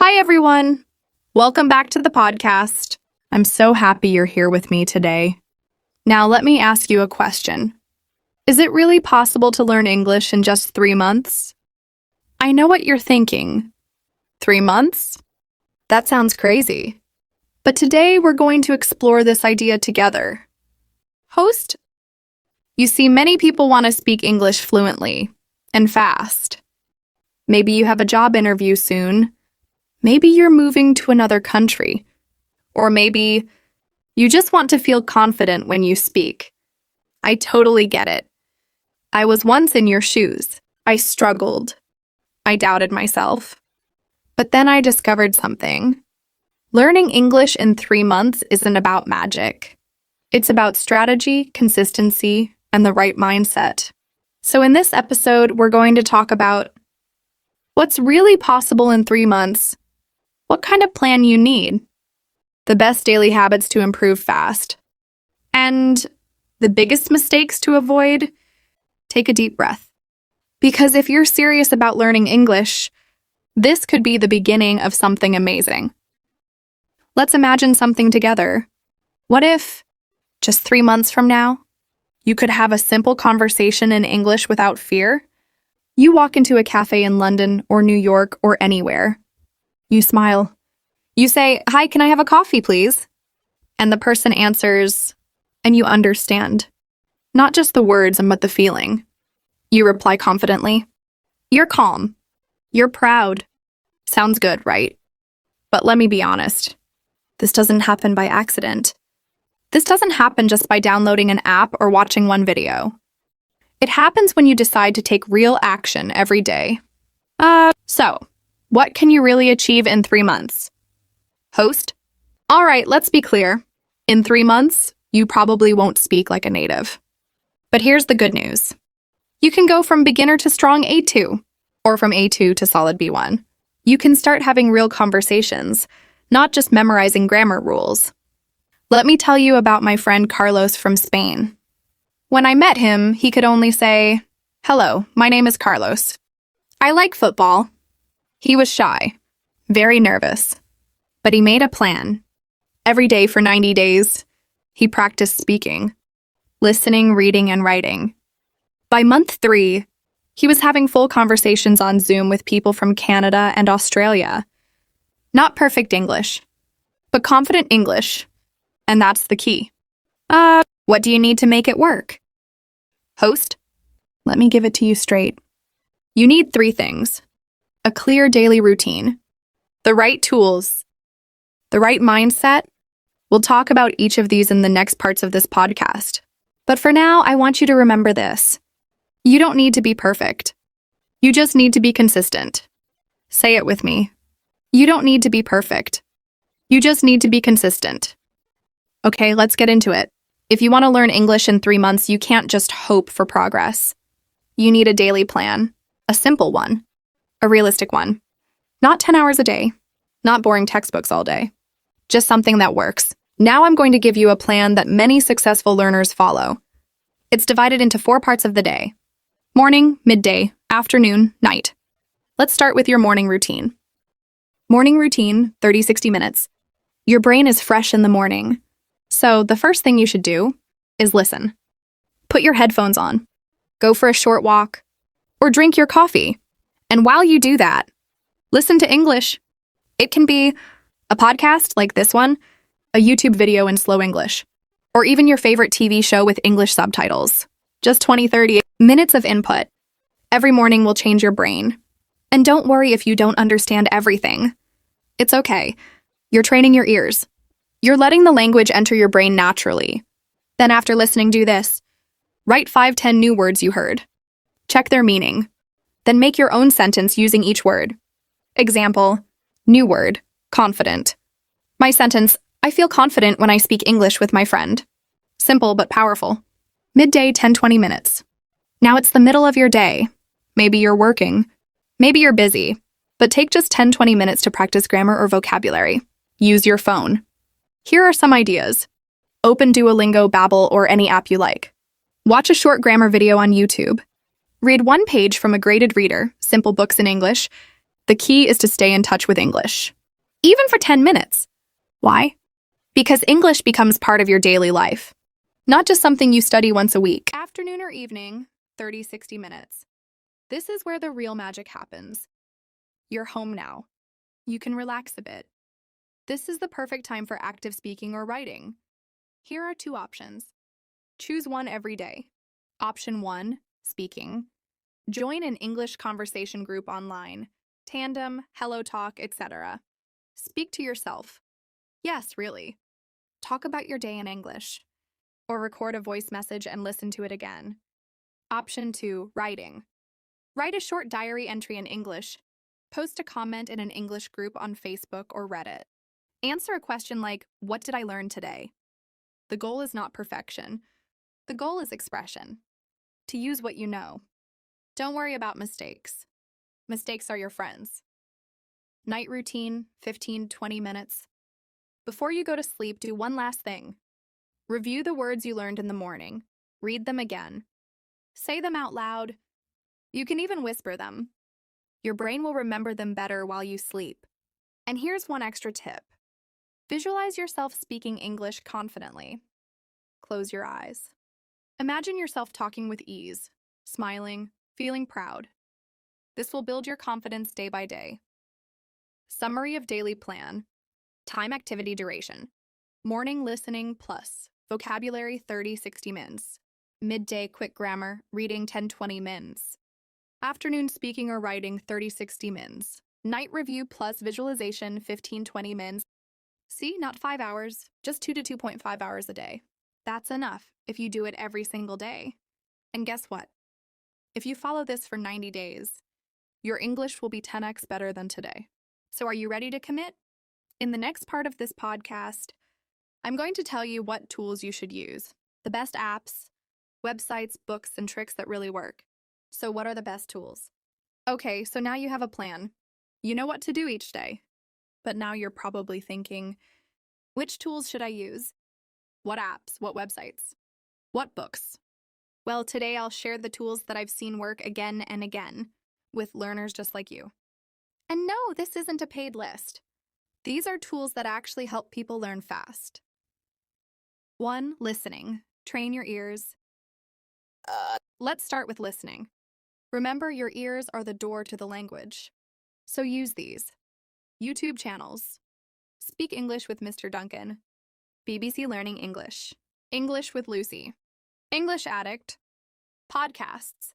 Hi, everyone. Welcome back to the podcast. I'm so happy you're here with me today. Now, let me ask you a question. Is it really possible to learn English in just 3 months? I know what you're thinking. 3 months? That sounds crazy. But today we're going to explore this idea together. Host? You see, many people want to speak English fluently and fast. Maybe you have a job interview soon. Maybe you're moving to another country. Or maybe you just want to feel confident when you speak. I totally get it. I was once in your shoes. I struggled. I doubted myself. But then I discovered something. Learning English in 3 months isn't about magic. It's about strategy, consistency, and the right mindset. So in this episode, we're going to talk about what's really possible in 3 months, what kind of plan you need, the best daily habits to improve fast, and the biggest mistakes to avoid. Take a deep breath. Because if you're serious about learning English, this could be the beginning of something amazing. Let's imagine something together. What if, just 3 months from now, you could have a simple conversation in English without fear? You walk into a cafe in London or New York or anywhere. You smile. You say, "Hi, can I have a coffee, please?" And the person answers, and you understand. Not just the words, but the feeling. You reply confidently. You're calm. You're proud. Sounds good, right? But let me be honest. This doesn't happen by accident. This doesn't happen just by downloading an app or watching one video. It happens when you decide to take real action every day. So, what can you really achieve in 3 months? Host? All right, let's be clear. In 3 months, you probably won't speak like a native. But here's the good news. You can go from beginner to strong A2, or from A2 to solid B1. You can start having real conversations, not just memorizing grammar rules. Let me tell you about my friend Carlos from Spain. When I met him, he could only say, "Hello, my name is Carlos. I like football." He was shy, very nervous, but he made a plan. Every day for 90 days, he practiced speaking, listening, reading, and writing. By month 3, he was having full conversations on Zoom with people from Canada and Australia. Not perfect English, but confident English, and that's the key. What do you need to make it work? Host, let me give it to you straight. You need 3 things. A clear daily routine, the right tools, the right mindset. We'll talk about each of these in the next parts of this podcast. But for now, I want you to remember this. You don't need to be perfect. You just need to be consistent. Say it with me. You don't need to be perfect. You just need to be consistent. Okay, let's get into it. If you want to learn English in 3 months, you can't just hope for progress. You need a daily plan, a simple one, a realistic one. Not 10 hours a day, not boring textbooks all day. Just something that works. Now I'm going to give you a plan that many successful learners follow. It's divided into 4 parts of the day: morning, midday, afternoon, night. Let's start with your morning routine. Morning routine, 30-60 minutes. Your brain is fresh in the morning. So the first thing you should do is listen. Put your headphones on. Go for a short walk. Or drink your coffee. And while you do that, listen to English. It can be a podcast like this one, a YouTube video in slow English, or even your favorite TV show with English subtitles. Just 20-30 minutes of input. Every morning will change your brain. And don't worry if you don't understand everything. It's okay. You're training your ears. You're letting the language enter your brain naturally. Then after listening, do this. Write 5-10 new words you heard. Check their meaning. Then make your own sentence using each word. Example, new word, confident. My sentence, I feel confident when I speak English with my friend. Simple but powerful. Midday, 10-20 minutes. Now it's the middle of your day. Maybe you're working. Maybe you're busy. But take just 10-20 minutes to practice grammar or vocabulary. Use your phone. Here are some ideas. Open Duolingo, Babbel, or any app you like. Watch a short grammar video on YouTube. Read 1 page from a graded reader, simple books in English, The key is to stay in touch with English, even for 10 minutes. Why? Because English becomes part of your daily life, not just something you study once a week. Afternoon or evening, 30, 60 minutes. This is where the real magic happens. You're home now. You can relax a bit. This is the perfect time for active speaking or writing. Here are two options. Choose one every day. Option 1, speaking. Join an English conversation group online, Tandem, Hello Talk, etc. Speak to yourself. Yes, really. Talk about your day in English. Or record a voice message and listen to it again. Option 2, writing. Write a short diary entry in English. Post a comment in an English group on Facebook or Reddit. Answer a question like, "What did I learn today?" The goal is not perfection. The goal is expression. To use what you know. Don't worry about mistakes. Mistakes are your friends. Night routine, 15, 20 minutes. Before you go to sleep, do one last thing. Review the words you learned in the morning. Read them again. Say them out loud. You can even whisper them. Your brain will remember them better while you sleep. And here's one extra tip. Visualize yourself speaking English confidently. Close your eyes. Imagine yourself talking with ease, smiling, feeling proud. This will build your confidence day by day. Summary of daily plan. Time activity duration. Morning listening plus vocabulary 30, 60 minutes. Midday quick grammar, reading 10, 20 minutes. Afternoon speaking or writing 30, 60 minutes. Night review plus visualization 15, 20 minutes. See, not 5 hours, just 2 to 2.5 hours a day. That's enough if you do it every single day. And guess what? If you follow this for 90 days, your English will be 10x better than today. So are you ready to commit? In the next part of this podcast, I'm going to tell you what tools you should use, the best apps, websites, books, and tricks that really work. So what are the best tools? Okay, so now you have a plan. You know what to do each day. But now you're probably thinking, which tools should I use? What apps? What websites? What books? Well, today I'll share the tools that I've seen work again and again with learners just like you. And no, this isn't a paid list. These are tools that actually help people learn fast. 1. Listening. Train your ears. Let's start with listening. Remember, your ears are the door to the language. So use these. YouTube channels. Speak English with Mr. Duncan. BBC Learning English. English with Lucy. English Addict. Podcasts.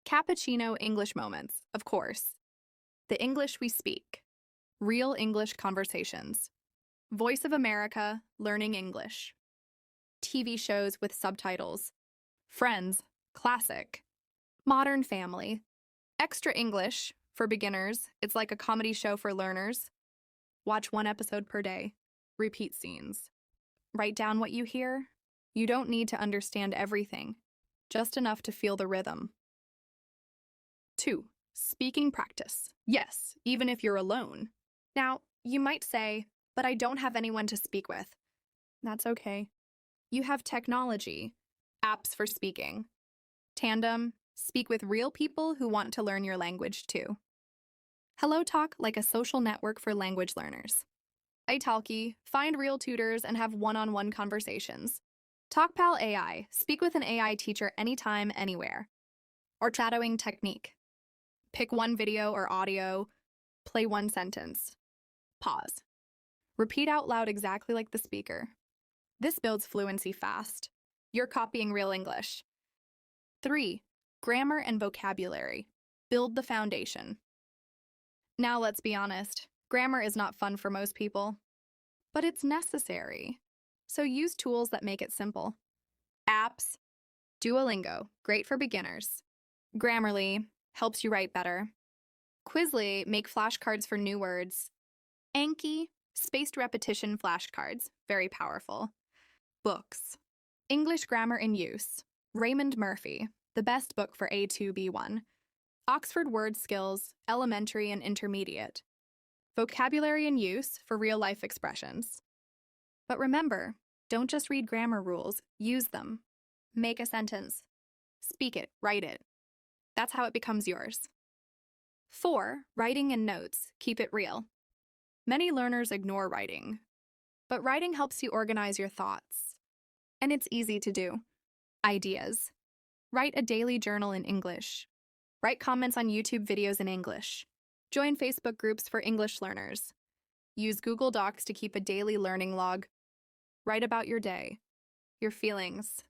Cappuccino English Moments, of course. The English We Speak. Real English Conversations. Voice of America, Learning English. TV shows with subtitles. Friends, classic. Modern Family. Extra English, for beginners, it's like a comedy show for learners. Watch 1 episode per day. Repeat scenes. Write down what you hear. You don't need to understand everything, just enough to feel the rhythm. 2. Speaking practice. Yes, even if you're alone. Now, you might say, but I don't have anyone to speak with. That's okay. You have technology, apps for speaking. Tandem, speak with real people who want to learn your language too. Hello Talk, like a social network for language learners. italki, find real tutors and have one-on-one conversations. TalkPal AI, speak with an AI teacher anytime, anywhere. Or shadowing technique. Pick one video or audio, play one sentence. Pause. Repeat out loud exactly like the speaker. This builds fluency fast. You're copying real English. 3. Grammar and vocabulary. Build the foundation. Now let's be honest, grammar is not fun for most people, but it's necessary. So use tools that make it simple. Apps. Duolingo, great for beginners. Grammarly, helps you write better. Quizly, make flashcards for new words. Anki, spaced repetition flashcards, very powerful. Books. English Grammar in Use. Raymond Murphy, the best book for A2, B1. Oxford Word Skills, Elementary and Intermediate. Vocabulary in Use for real-life expressions. But remember, don't just read grammar rules, use them. Make a sentence. Speak it, write it. That's how it becomes yours. 4. Writing and notes. Keep it real. Many learners ignore writing, but writing helps you organize your thoughts. And it's easy to do. Ideas. Write a daily journal in English. Write comments on YouTube videos in English. Join Facebook groups for English learners. Use Google Docs to keep a daily learning log. Write about your day, your feelings,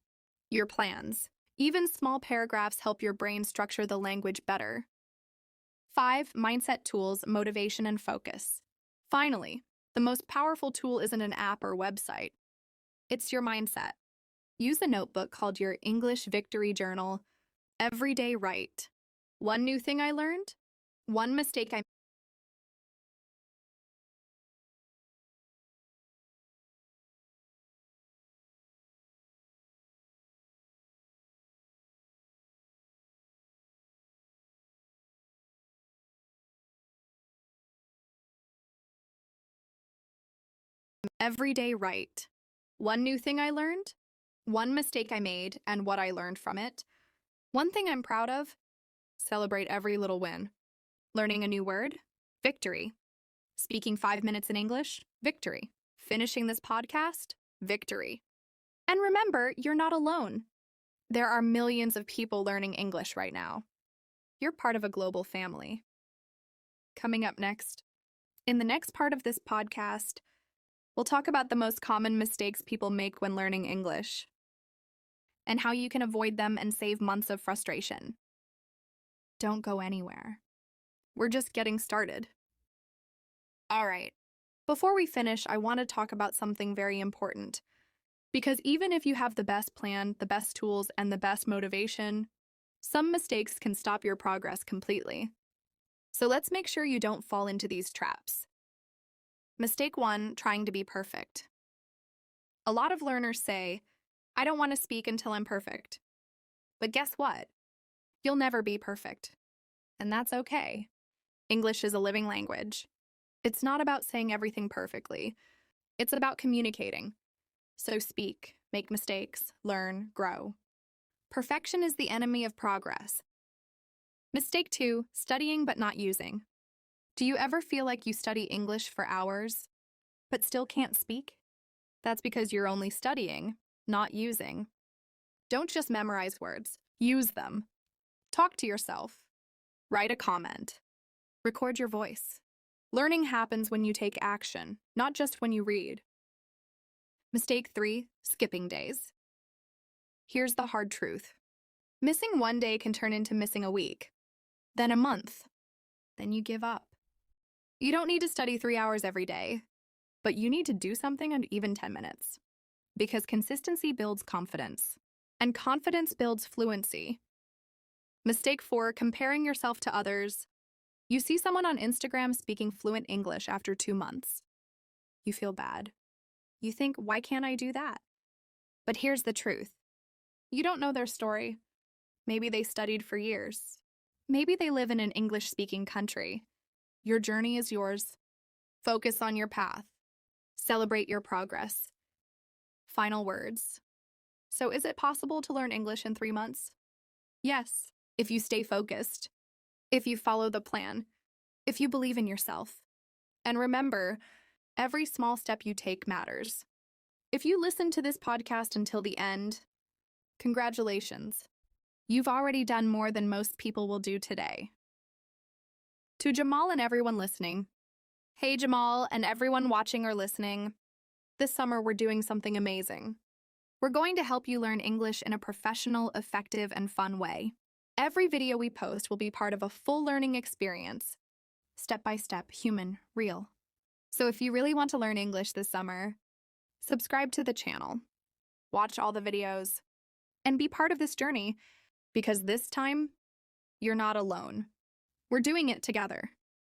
your plans. Even small paragraphs help your brain structure the language better. 5. Mindset tools, motivation, and focus. Finally, the most powerful tool isn't an app or website. It's your mindset. Use a notebook called your English Victory Journal. Every day write. One new thing I learned. One mistake I every day write. One new thing I learned. One mistake I made and what I learned from it. One thing I'm proud of. Celebrate every little win. Learning a new word. Victory. Speaking 5 minutes in English. Victory. Finishing this podcast. Victory. And remember, you're not alone. There are millions of people learning English right now. You're part of a global family. Coming up next. In the next part of this podcast, we'll talk about the most common mistakes people make when learning English and how you can avoid them and save months of frustration. Don't go anywhere. We're just getting started. All right. Before we finish, I want to talk about something very important. Because even if you have the best plan, the best tools, and the best motivation, some mistakes can stop your progress completely. So let's make sure you don't fall into these traps. Mistake 1, trying to be perfect. A lot of learners say, I don't want to speak until I'm perfect. But guess what? You'll never be perfect. And that's okay. English is a living language. It's not about saying everything perfectly. It's about communicating. So speak, make mistakes, learn, grow. Perfection is the enemy of progress. Mistake 2, studying but not using. Do you ever feel like you study English for hours, but still can't speak? That's because you're only studying, not using. Don't just memorize words, use them. Talk to yourself. Write a comment. Record your voice. Learning happens when you take action, not just when you read. Mistake 3, skipping days. Here's the hard truth. Missing one day can turn into missing a week, then a month, then you give up. You don't need to study 3 hours every day, but you need to do something in even 10 minutes. Because consistency builds confidence, and confidence builds fluency. Mistake 4, comparing yourself to others. You see someone on Instagram speaking fluent English after 2 months. You feel bad. You think, why can't I do that? But here's the truth. You don't know their story. Maybe they studied for years. Maybe they live in an English-speaking country. Your journey is yours. Focus on your path. Celebrate your progress. Final words. So is it possible to learn English in 3 months? Yes, if you stay focused. If you follow the plan. If you believe in yourself. And remember, every small step you take matters. If you listen to this podcast until the end, congratulations. You've already done more than most people will do today. To Jamal and everyone listening, hey Jamal and everyone watching or listening, this summer we're doing something amazing. We're going to help you learn English in a professional, effective, and fun way. Every video we post will be part of a full learning experience. Step by step, human, real. So if you really want to learn English this summer, subscribe to the channel, watch all the videos, and be part of this journey because this time, you're not alone. We're doing it together.